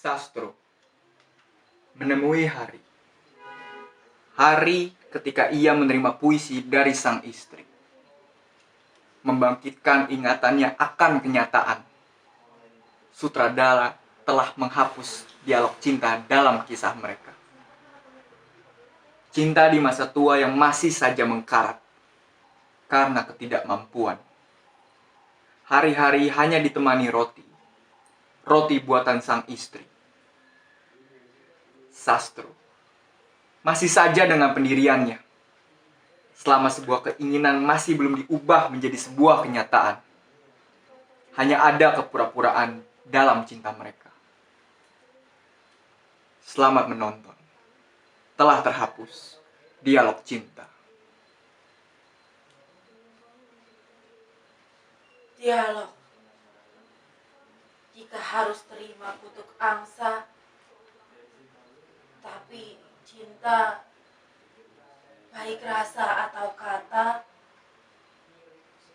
Sastro menemui hari. Hari ketika ia menerima puisi dari sang istri. Membangkitkan ingatannya akan kenyataan. Sutradara telah menghapus dialog cinta dalam kisah mereka. Cinta di masa tua yang masih saja mengkarat karena ketidakmampuan. Hari-hari hanya ditemani roti. Roti buatan sang istri. Sastro masih saja dengan pendiriannya. Selama sebuah keinginan masih belum diubah menjadi sebuah kenyataan. Hanya ada kepura-puraan dalam cinta mereka. Selamat menonton. Telah terhapus dialog cinta. Dialog. Jika harus terima kutuk angsa, tapi cinta, baik rasa atau kata,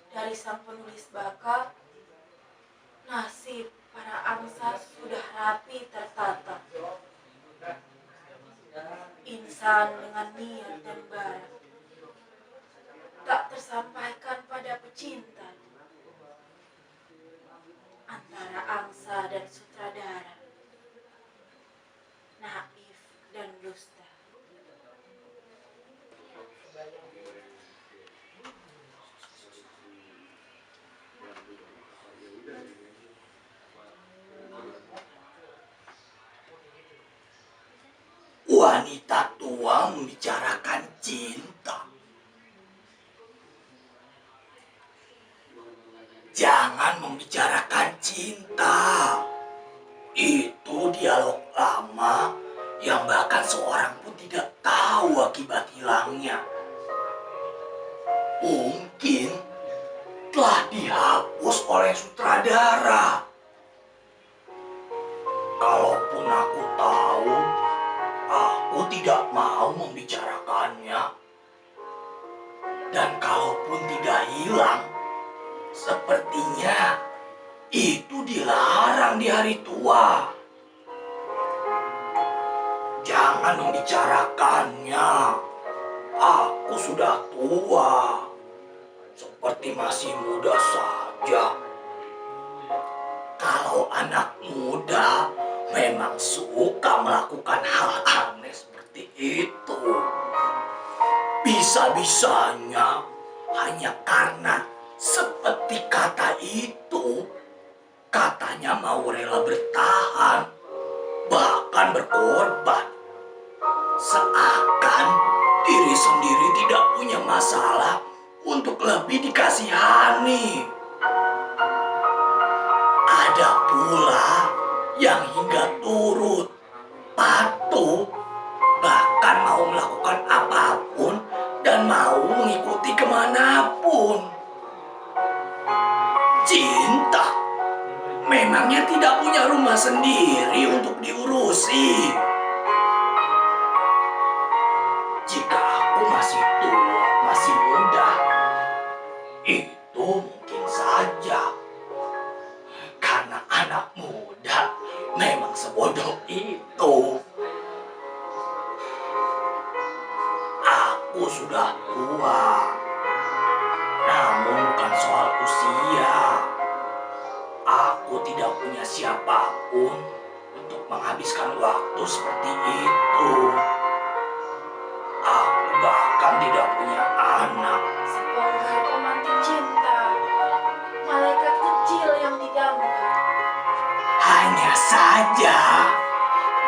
dari sang penulis bakat, nasib para angsa sudah rapi tertata. Insan dengan niat dan bara, tak tersampaikan pada pecinta. Antara angsa dan sutradara, naif dan dusta. Wanita tua membicarakan cinta. Jangan membicarakan cinta. Itu dialog lama yang bahkan seorang pun tidak tahu akibat hilangnya. Mungkin telah dihapus oleh sutradara. Kalaupun aku tahu, aku tidak mau membicarakannya. Dan kalaupun tidak hilang, sepertinya itu dilarang di hari tua. Jangan membicarakannya. Aku sudah tua, seperti masih muda saja. Kalau anak muda memang suka melakukan hal aneh seperti itu. Bisa-bisanya hanya karena seperti kata itu, katanya mau rela bertahan, bahkan berkorban. Seakan diri sendiri tidak punya masalah untuk lebih dikasihani. Ada pula yang hingga turut, patuh, bahkan mau melakukan apapun dan mau mengikuti kemanapun. Cinta memangnya tidak punya rumah sendiri untuk diurusi. Jika aku masih tua, masih muda, itu mungkin saja. Karena anak muda memang sebodoh itu. Aku sudah tua. Namun bukan soal usia. Aku tidak punya siapapun untuk menghabiskan waktu seperti itu. Aku bahkan tidak punya anak. Sepenggal pemantik cinta, malaikat kecil yang didamkan. Hanya saja,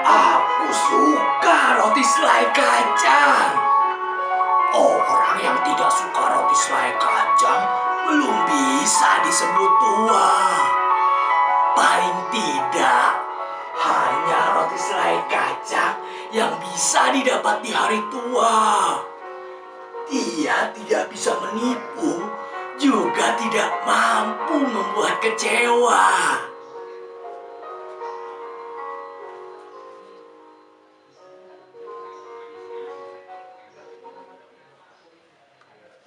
aku suka roti selai kacang. Orang yang tidak suka roti selai kacang belum bisa disebut tua. Paling tidak, hanya roti selai kacang yang bisa didapat di hari tua. Dia tidak bisa menipu, juga tidak mampu membuat kecewa.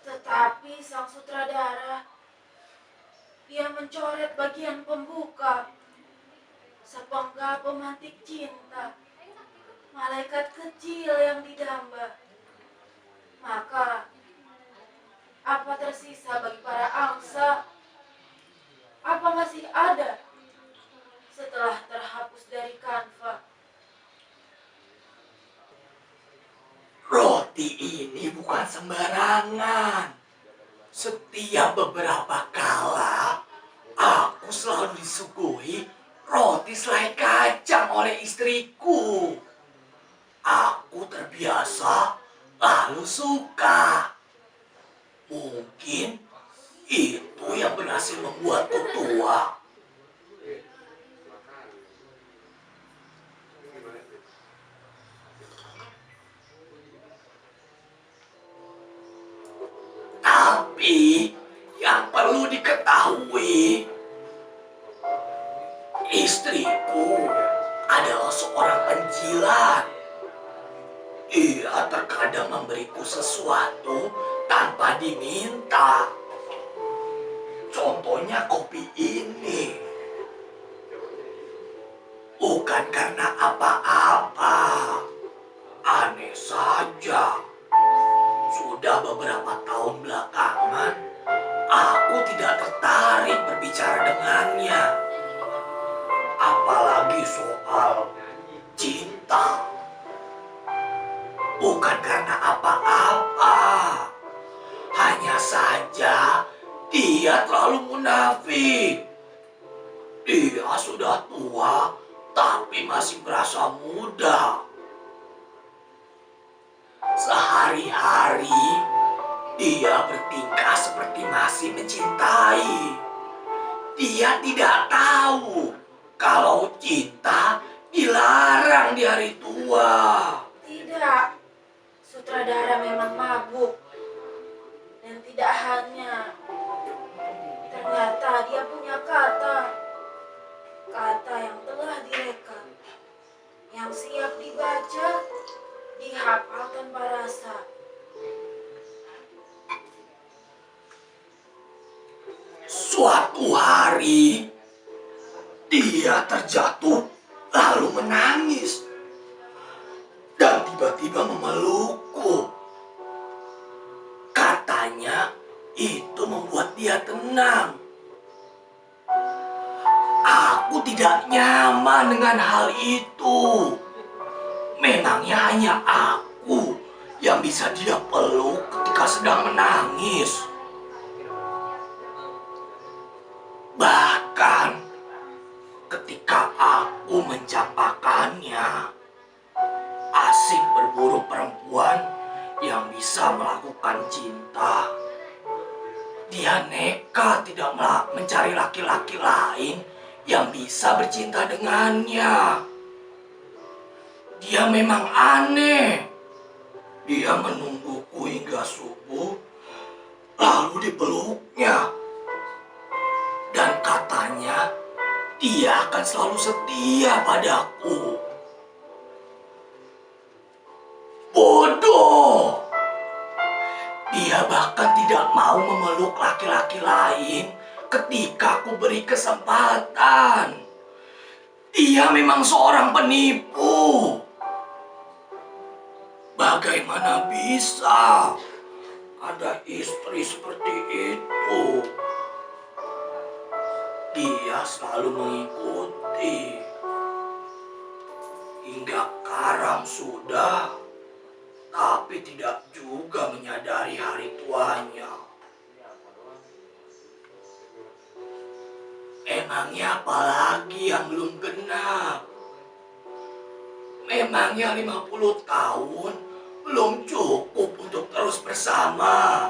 Tetapi sang sutradara, dia mencoret bagian pembuka. sepenggal pemantik cinta, malaikat kecil yang didamba. Maka, apa tersisa bagi para angsa? Apa masih ada setelah terhapus dari kanva? Roti ini bukan sembarangan. Setiap beberapa kala, aku selalu disuguhi roti selai kacang oleh istriku. Aku terbiasa lalu suka. Mungkin itu yang berhasil membuatku tua. Tapi yang perlu diketahui, istriku adalah seorang penjilat. Ia terkadang memberiku sesuatu tanpa diminta. Contohnya kopi ini. Bukan karena apa-apa. Aneh saja. Sudah beberapa tahun belakangan, aku tidak tertarik berbicara dengannya. Apalagi soal cinta. Bukan karena apa-apa. Hanya saja dia terlalu munafik. Dia sudah tua, tapi masih merasa muda. Sehari-hari, dia bertingkah seperti masih mencintai. Dia tidak tahu kalau cinta dilarang di hari tua. Tidak, sutradara memang mabuk. Dan tidak hanya, ternyata dia punya kata yang telah direka, yang siap dibaca, dihafal tanpa rasa. Suatu hari, dia terjatuh lalu menangis. Dan tiba-tiba memelukku. Katanya itu membuat dia tenang. Aku tidak nyaman dengan hal itu. Memangnya hanya aku yang bisa dia peluk ketika sedang menangis. Bahkan ketika aku mencampakannya, asik berburu perempuan yang bisa melakukan cinta. Dia nekat tidak mencari laki-laki lain yang bisa bercinta dengannya. Dia memang aneh. Dia menungguku hingga subuh, lalu dipeluknya. Dan katanya, dia akan selalu setia padaku. Bodoh! Dia bahkan tidak mau memeluk laki-laki lain ketika aku beri kesempatan. Dia memang seorang penipu. Bagaimana bisa ada istri seperti itu? Dia selalu mengikuti. Hingga karam sudah, tapi tidak juga menyadari hari tuanya. Emangnya apalagi yang belum genap? Memangnya 50 tahun belum cukup untuk terus bersama?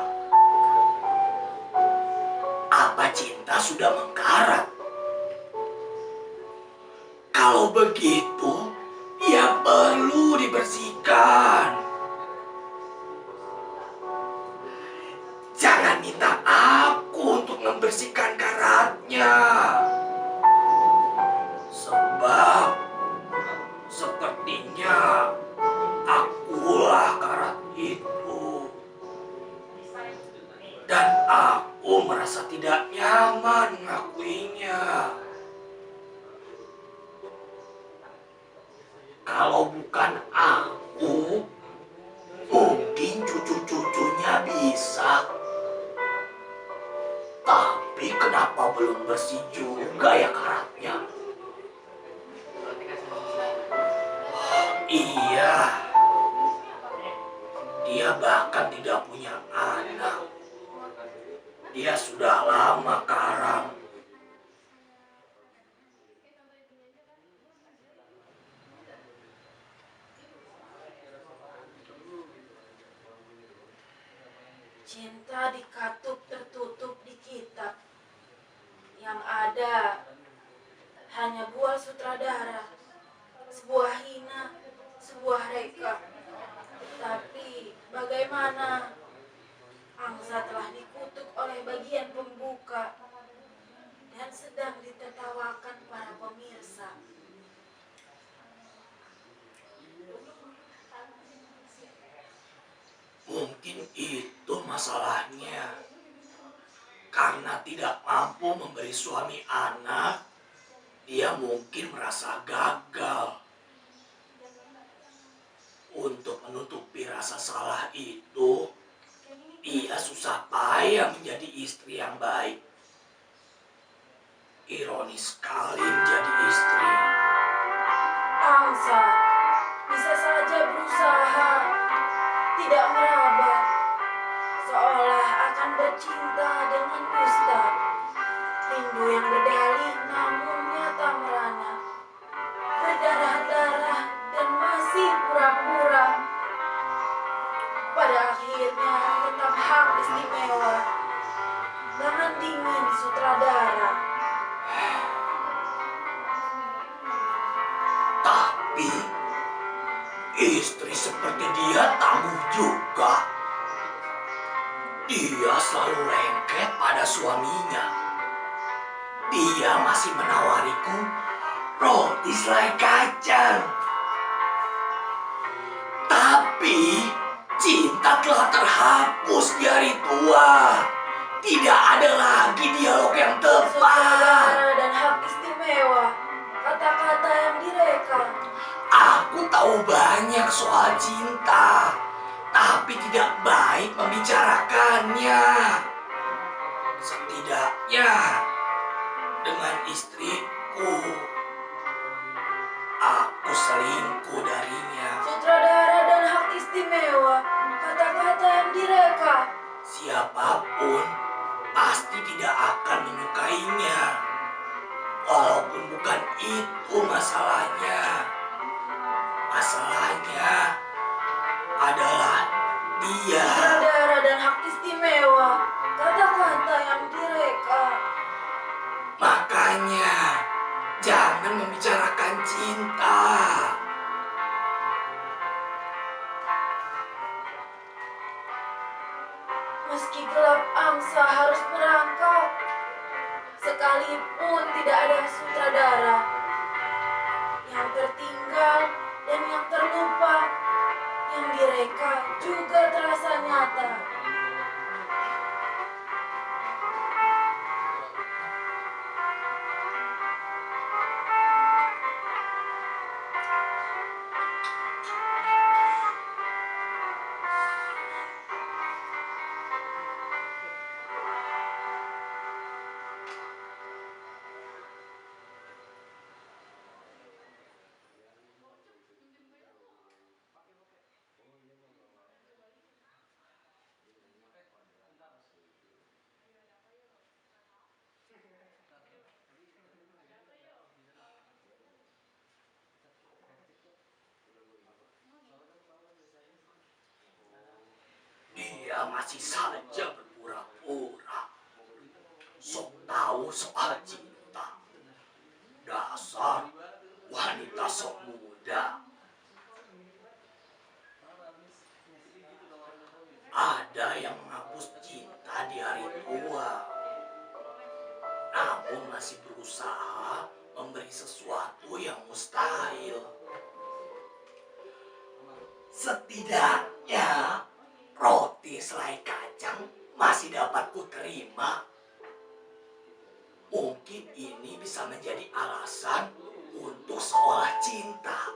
Apa cinta sudah mengkarat? Kalau begitu, ia perlu dibersihkan. Jangan minta aku untuk membersihkan karatnya. Sebab sepertinya akulah karat itu. Dan aku merasa tidak nyaman mengakuinya. Kalau bukan aku, mungkin cucu-cucunya bisa. Tapi kenapa belum bersih juga ya karatnya? Iya, dia bahkan tidak punya anak. Dia sudah lama karam. Cinta dikatup tertutup di kitab. Yang ada hanya buah sutradara, sebuah hina, sebuah reka. Tapi bagaimana? Angsa telah dikutuk oleh bagian pembuka dan sedang ditertawakan para pemirsa. Mungkin itu masalahnya. Karena tidak mampu memberi suami anak, dia mungkin merasa gagal. Untuk menutupi rasa salah itu, dia susah payah menjadi istri yang baik. Ironis sekali menjadi istri. Angsa bisa saja berusaha tidak meraba, seolah akan bercinta dengan dusta. Rindu yang berdalih namun nyata merana, berdarah-darah dan masih pura-pura. Pada akhirnya tetap hak istimewa, tangan dingin sutradara. Tapi istri seperti dia tangguh juga. Dia selalu lengket pada suaminya. Dia masih menawariku roti selai kacang. Tapi cinta telah terhapus di hari tua. Tidak ada lagi dialog yang tepat. Sutradara dan hak istimewa, kata-kata yang direka. Aku tahu banyak soal cinta, tapi tidak baik membicarakannya. Setidaknya dengan istriku, aku selingkuh darinya. Sutradara dan hak istimewa, kata-kata yang direka. Siapapun pasti tidak akan menyukainya. Walaupun bukan itu masalahnya. Masalahnya adalah dia. Sutradara dan hak istimewa, kata-kata yang direka. Makanya jangan membicarakan cinta. Meski gelap angsa harus merangkak, sekalipun tidak ada sutradara. Yang tertinggal dan yang terlupa, yang direka juga terasa nyata. Dia masih saja berpura-pura. Sok tahu soal cinta. Dasar wanita sok muda. Ada yang menghapus cinta di hari tua, namun masih berusaha memberi sesuatu yang mustahil. Setidaknya roti selai kacang masih dapat kuterima. Mungkin ini bisa menjadi alasan untuk seolah cinta.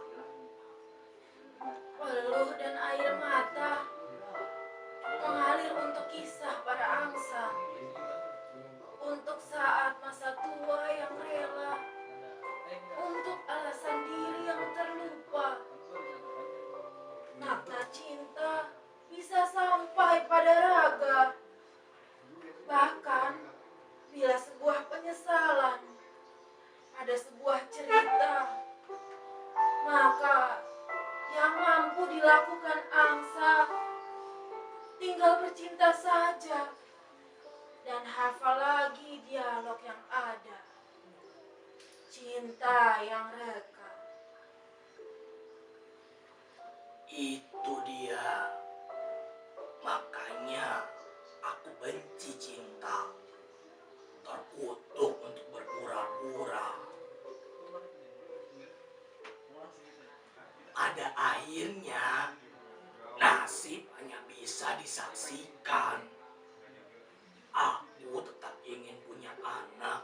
cinta saja dan hafal lagi dialog yang ada. Cinta yang reka. Itu dia. Makanya aku benci cinta. Terkutuk untuk berpura-pura. Pada akhirnya, nasib hanya bisa disaksikan. Aku tetap ingin punya anak,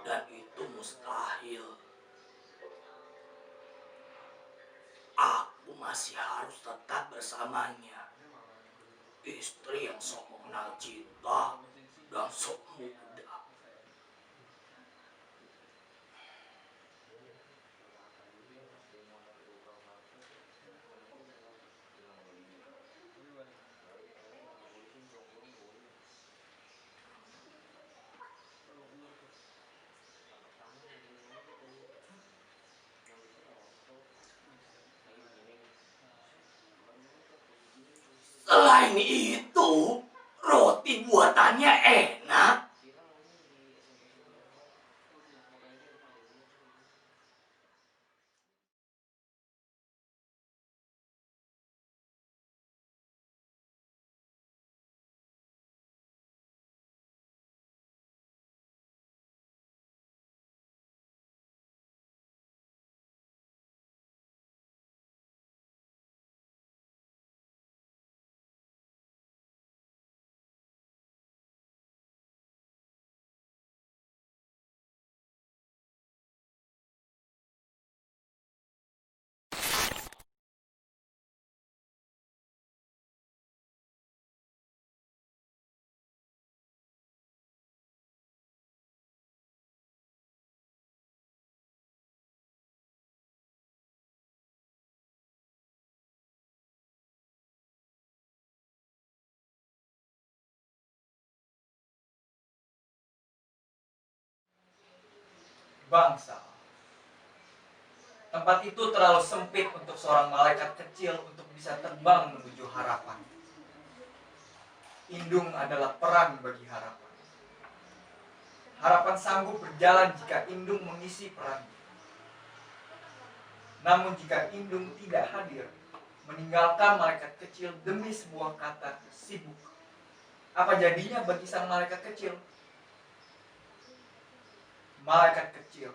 dan itu mustahil. Aku masih harus tetap bersamanya. Istri yang sok mengenal cinta dan sok muda. Selain itu, roti buatannya enak. Bangsa. Tempat itu terlalu sempit untuk seorang malaikat kecil untuk bisa terbang menuju harapan. Indung adalah peran bagi harapan. Harapan sanggup berjalan jika Indung mengisi perannya. Namun jika Indung tidak hadir, meninggalkan malaikat kecil demi sebuah kata sibuk, apa jadinya bagi sang malaikat kecil? Malaikat kecil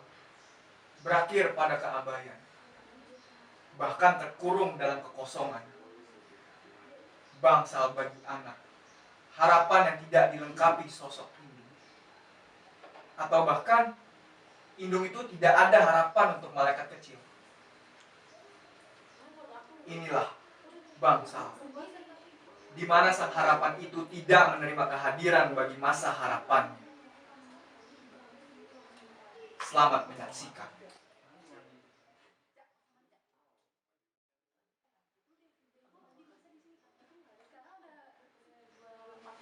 berakhir pada keabaian, bahkan terkurung dalam kekosongan. Bangsal bagi anak, harapan yang tidak dilengkapi sosok Indung. Atau bahkan, Indung itu tidak ada harapan untuk malaikat kecil. Inilah bangsal, di mana sang harapan itu tidak menerima kehadiran bagi masa harapannya. Selamat menyaksikan.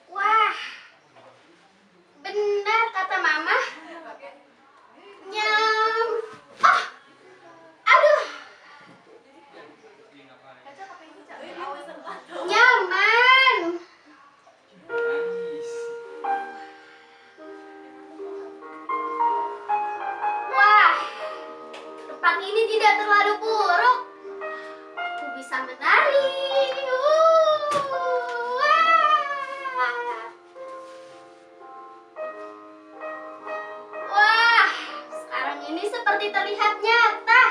Wah, benar kata Mama. Nyam. Ah, aduh. Nyaman. Wah, tempat ini tidak terlalu buruk. Aku bisa menari. Wah, sekarang ini seperti terlihat nyata.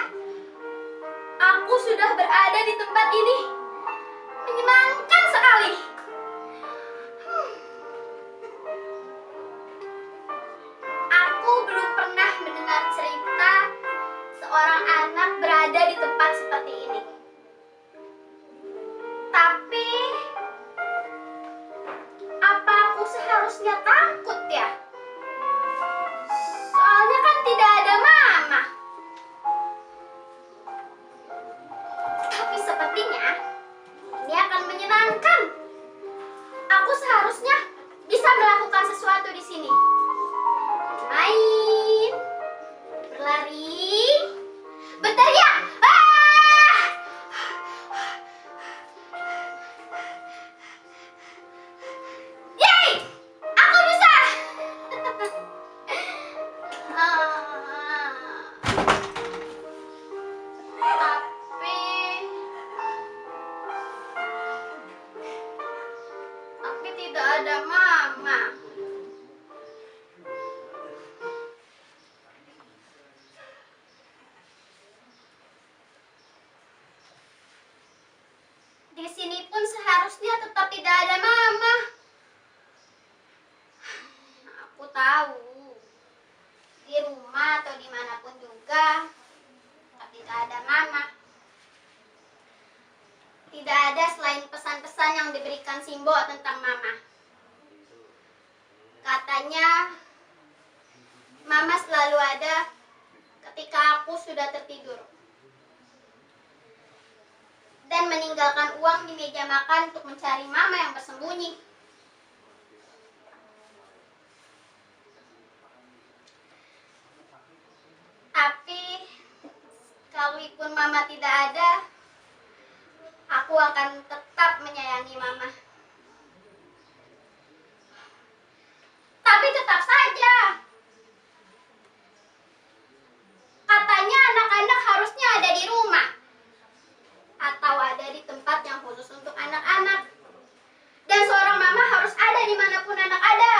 Aku sudah berada di tempat ini. Menyenangkan sekali. Aku belum pernah mendengar cerita seorang anak berada di tempat seperti ini. Tapi, apa aku seharusnya takut ya? Soalnya kan tidak ada Mama. Tapi sepertinya ini akan menyenangkan. Aku seharusnya bisa melakukan sesuatu di sini. Main, berlari, berteriak. Ah! tidak ada mama. Di sini pun seharusnya tetap tidak ada mama. Aku tahu, di rumah atau dimanapun juga, tetap tidak ada mama. Tidak ada selain pesan-pesan yang diberikan Simbo tentang mama. Katanya, mama selalu ada ketika aku sudah tertidur. Dan meninggalkan uang di meja makan untuk mencari mama yang bersembunyi. Tapi, kalaupun mama tidak ada, aku akan tetap menyayangi mama. Tapi tetap saja, katanya anak-anak harusnya ada di rumah. Atau ada di tempat yang khusus untuk anak-anak. Dan seorang mama harus ada dimanapun anak ada.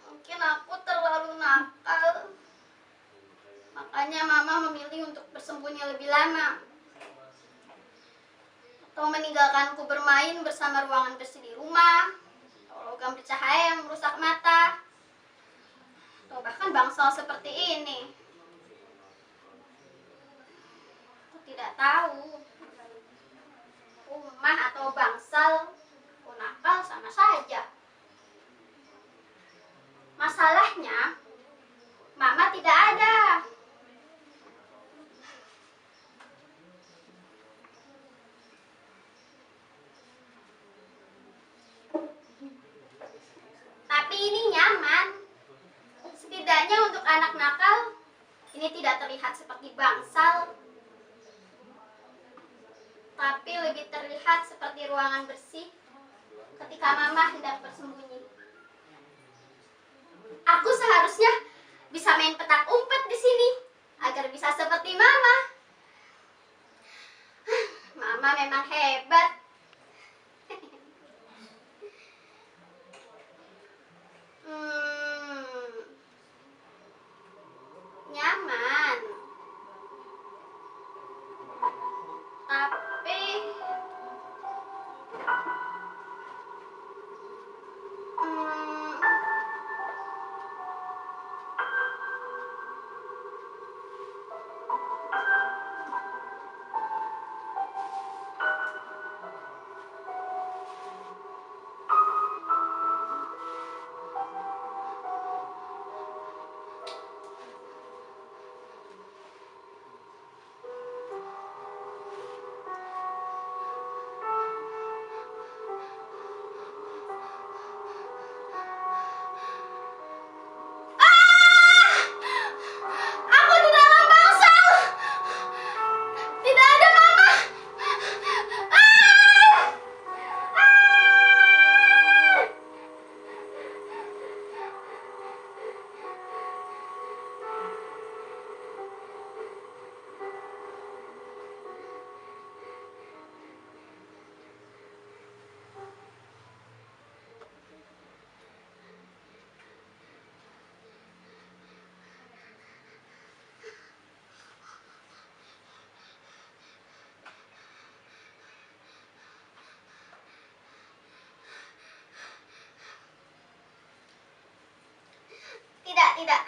Mungkin aku terlalu nakal. Makanya mama memilih untuk bersembunyi lebih lama. Atau meninggalkanku bermain bersama ruangan bersih di rumah. Logam bercahaya yang merusak mata, atau bahkan bangsal seperti ini. Aku tidak tahu, rumah atau bangsal, aku nakal sama saja. Masalahnya, mama tidak ada. Tapi ini nyaman. Setidaknya untuk anak nakal, ini tidak terlihat seperti bangsal. Tapi lebih terlihat seperti ruangan bersih ketika mama hendak bersembunyi. Aku seharusnya bisa main petak umpet di sini agar bisa seperti mama. Mama memang hebat. Nyaman. Tapi aku di dalam bangsal. Tidak ada mama. Tidak.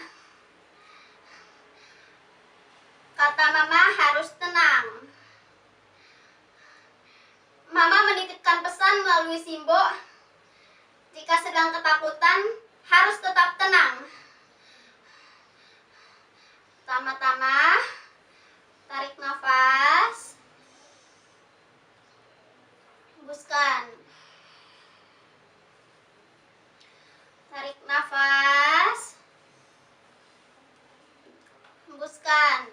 Kata mama harus tenang. Mama menitipkan pesan melalui Simbo. Jika sedang ketakutan, harus tetap tenang. Pertama-tama, tarik nafas. Hembuskan. Tarik nafas. Hembuskan.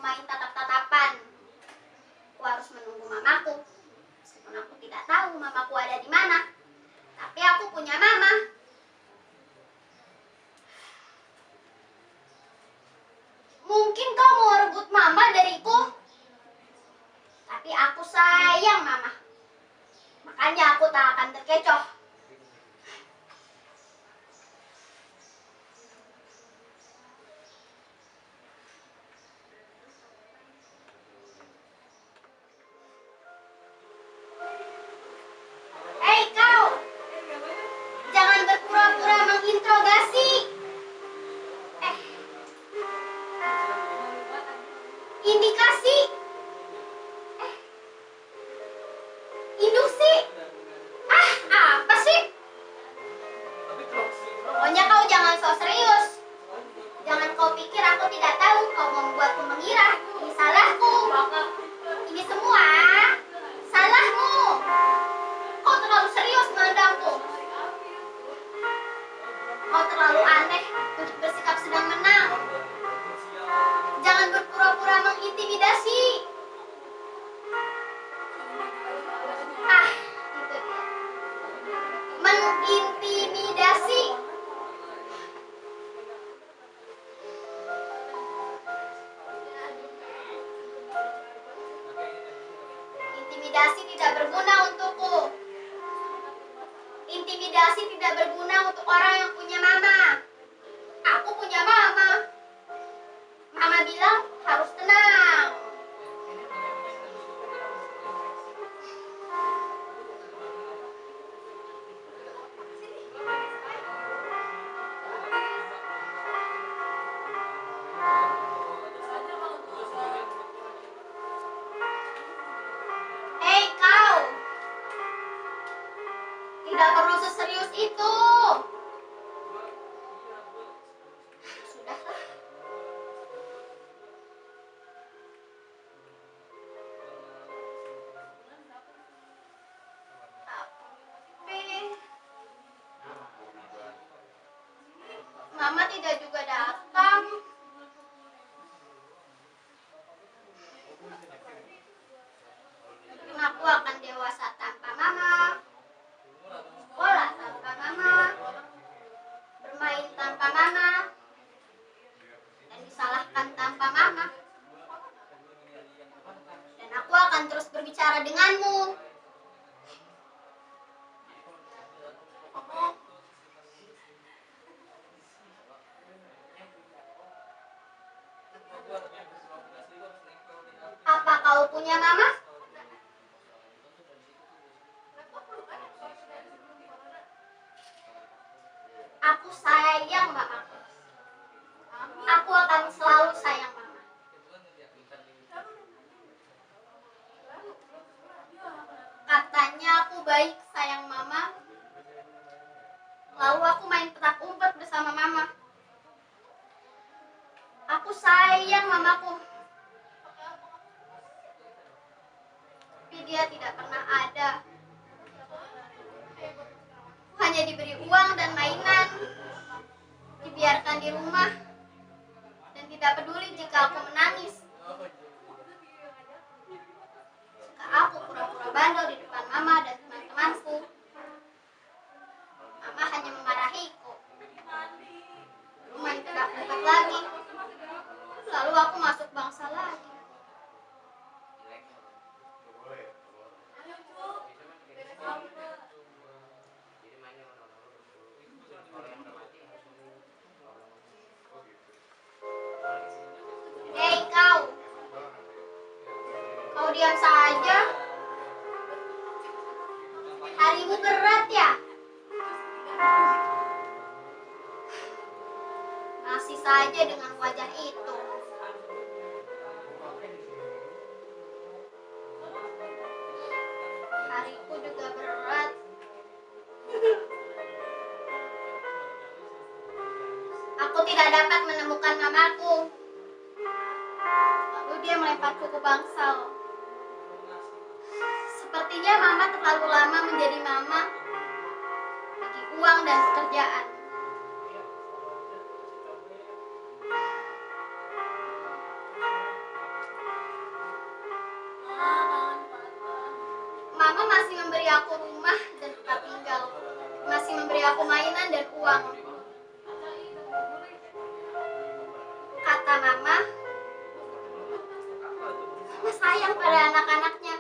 main tatap-tatapan. Aku harus menunggu mamaku. Meskipun aku tidak tahu mamaku ada di mana. Tapi aku punya mama. Mungkin kau mau rebut mama dariku. Tapi aku sayang mama. Makanya aku tak akan terkecoh. Hei kau! Jangan berpura-pura menginterogasi. Indikasi. Induksi. Apa sih? Pokoknya kau jangan sok serius. Jangan kau pikir aku tidak tahu kau membuatku mengira ini salahku. Ini semua salahmu. Kau terlalu serius memandangku. Kau terlalu aneh untuk bersikap sedang menang. Jangan berpura-pura mengintimidasi. Itu dia. Mengintimidasi. Intimidasi tidak berguna untukku. Intimidasi tidak berguna untuk orang yang punya mama. Aku punya mama. Mama bilang harus tenang. Hei kau! Tidak perlu seserius itu. Sudahlah. Tapi Mama tidak juga datang. Aku akan dewasa tanpa mama, sekolah tanpa mama, bermain tanpa mama, dan disalahkan tanpa mama. Dan aku akan terus berbicara denganmu. Apa kau punya mama? Aku sayang mamaku. Aku akan selalu sayang mama. Katanya aku baik sayang mama. Lalu aku main petak umpet bersama mama. Aku sayang mamaku. Tapi dia tidak pernah ada. Aku hanya diberi uang dan mainan. Dibiarkan di rumah. Dan tidak peduli jika aku menangis. Jika aku pura-pura bandel di depan mama dan teman-temanku. Mama hanya memarahiku. Lalu main petak umpet lagi. Lalu aku masuk bangsa lagi. Hei kau. Kau diam saja. Harimu berat ya? Masih saja dengan wajah itu. Hariku juga berat. Aku tidak dapat menemukan mamaku. Lalu dia melemparku ke bangsal. Sepertinya mama terlalu lama menjadi mama bagi uang dan pekerjaan. masih memberi aku rumah dan tempat tinggal, masih memberi aku mainan dan uang. Kata mama sayang pada anak-anaknya.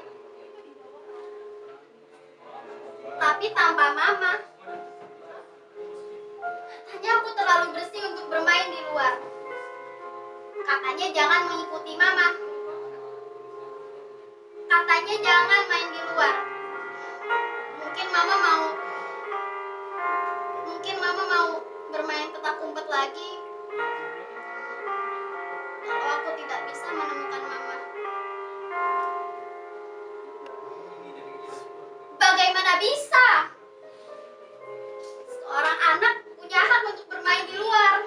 Tapi tanpa mama, katanya aku terlalu bersih untuk bermain di luar. Katanya jangan mengikuti mama. Katanya jangan main di luar. Mungkin mama mau bermain petak umpet lagi. Kalau aku tidak bisa menemukan mama. Bagaimana bisa? Seorang anak punya hak untuk bermain di luar.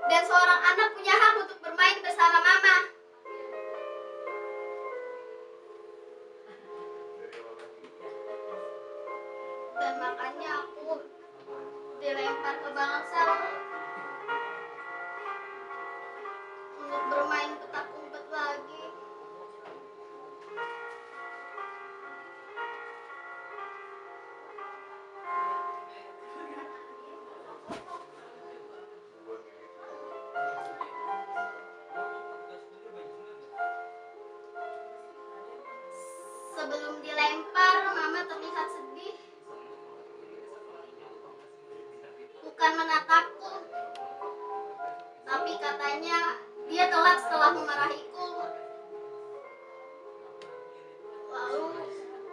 Dan seorang anak punya hak untuk bermain bersama mama. Dan makanya aku dilempar ke bangsal untuk bermain petak umpet lagi. Sebelum dilempar, mama terlihat sedih. Bukan menatapku, tapi katanya dia telat setelah memarahiku. Lalu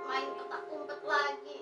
main petak umpet lagi.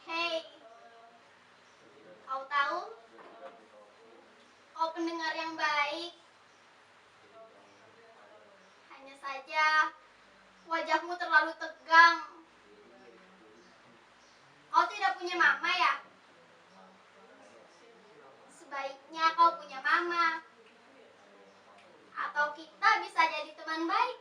Hei, kau tahu? Kau pendengar yang baik. Hanya saja wajahmu terlalu tegang. Kau tidak punya mama ya? Sebaiknya kau punya mama. Atau kita bisa jadi teman baik.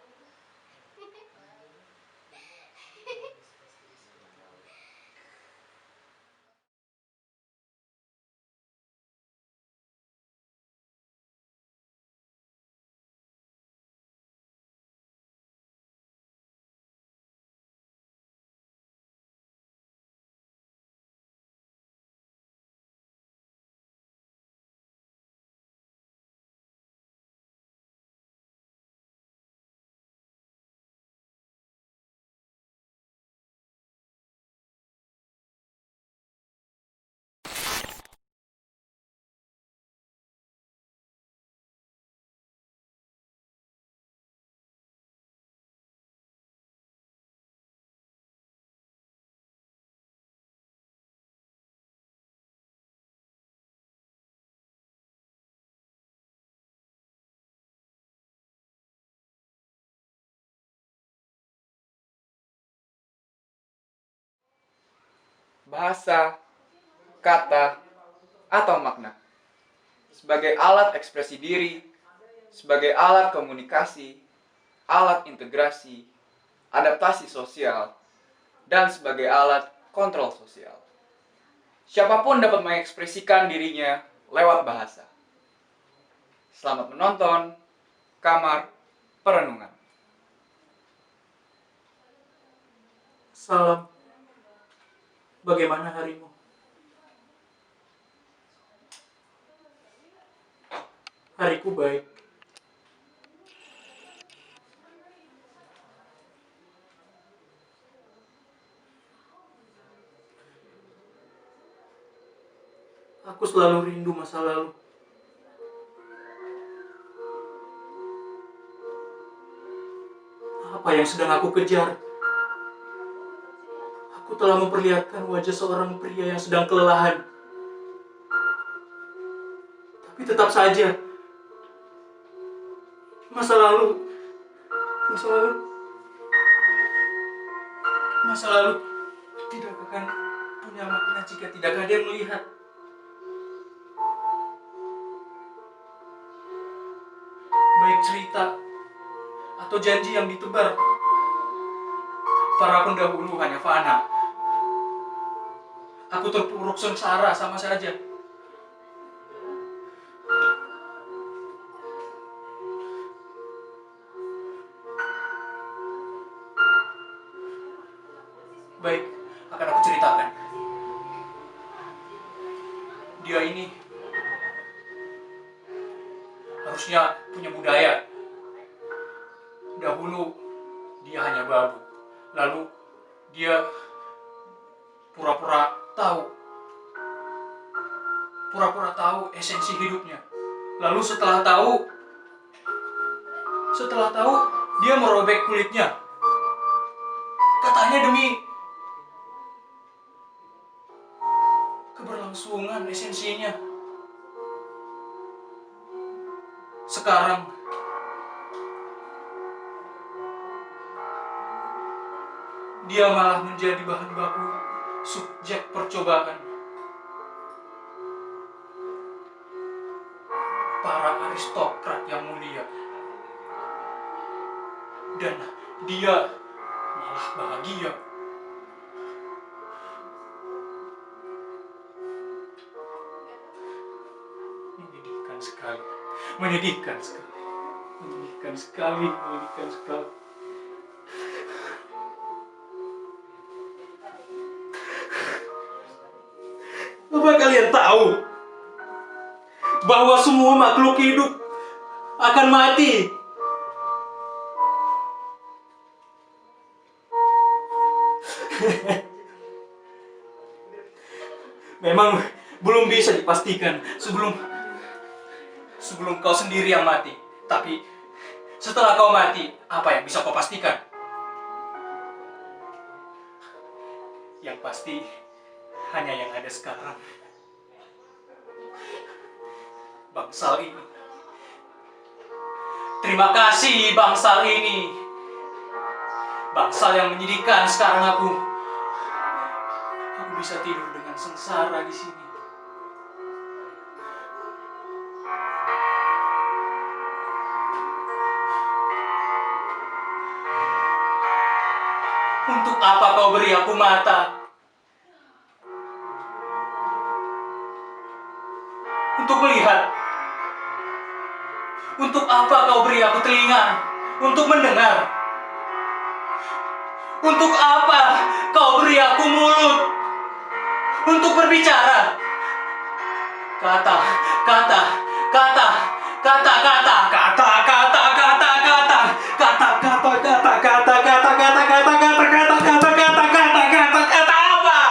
Bahasa, kata, atau makna. Sebagai alat ekspresi diri, sebagai alat komunikasi, alat integrasi, adaptasi sosial, dan sebagai alat kontrol sosial. Siapapun dapat mengekspresikan dirinya lewat bahasa. Selamat menonton Kamar Perenungan. Salam. Bagaimana harimu? Hariku baik. Aku selalu rindu masa lalu. Apa yang sedang aku kejar? Aku telah memperlihatkan wajah seorang pria yang sedang kelelahan. Tapi tetap saja, masa lalu tidak akan punya makna jika tidak ada yang melihat. Baik cerita atau janji yang ditebar, para pendahulu hanya fana. Aku terpuruk sengsara sama saja. Baik, akan aku ceritakan. Dia ini harusnya punya budaya. Dahulu dia hanya babu, lalu dia pura-pura tahu esensi hidupnya. Lalu setelah tahu dia merobek kulitnya. Katanya demi keberlangsungan esensinya. Sekarang dia malah menjadi bahan baku subjek percobaan para aristokrat yang mulia. Dan dia malah bahagia. Menyedihkan sekali. Apa kalian tahu bahwa semua makhluk hidup akan mati? Memang belum bisa dipastikan sebelum kau sendiri yang mati. Tapi setelah kau mati, apa yang bisa kau pastikan? Yang pasti hanya yang ada sekarang. Bangsal ini. Terima kasih bangsal ini. Bangsal yang menyedihkan sekarang aku. Aku bisa tidur dengan sengsara di sini. Untuk apa kau beri aku mata? Untuk melihat. Untuk apa kau beri aku telinga? Untuk mendengar. Untuk apa kau beri aku mulut? Untuk berbicara. Kata. Apa?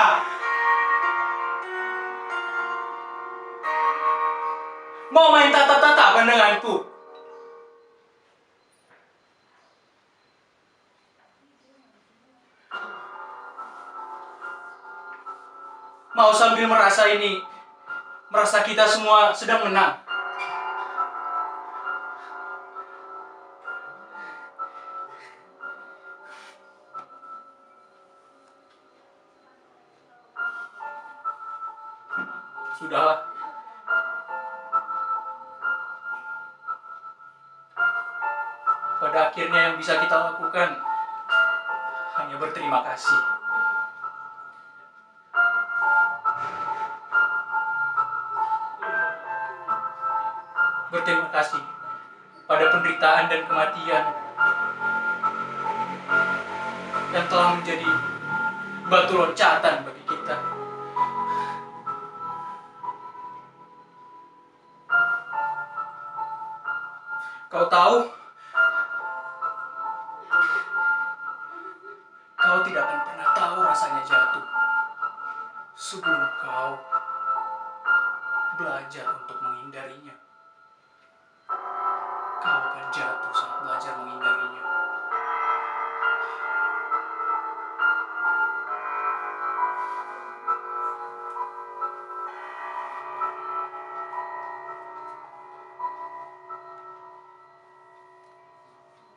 Mau main tatap-tatapan denganku? Mau sambil merasa kita semua sedang menang? Sudahlah. Pada akhirnya yang bisa kita lakukan hanya berterima kasih. berterima kasih pada penderitaan dan kematian yang telah menjadi batu loncatan bagi kita. Kau tahu, kau tidak akan pernah tahu rasanya jatuh sebelum kau belajar untuk menghindarinya. Kau akan jatuh saat belajar menghindarinya.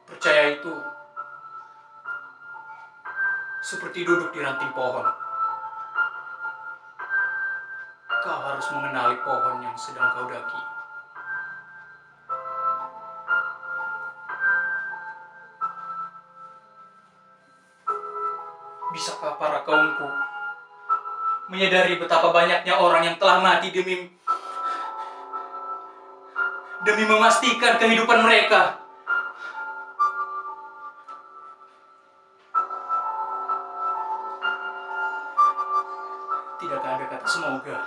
Percaya itu seperti duduk di ranting pohon. Kau harus mengenali pohon yang sedang kau daki. Bisakah para kaumku menyadari betapa banyaknya orang yang telah mati demi memastikan kehidupan mereka? Tidakkah ada kata semoga?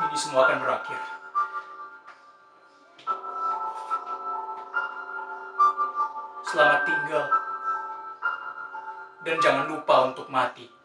Ini semua akan berakhir. Selamat tinggal. Dan jangan lupa untuk mati.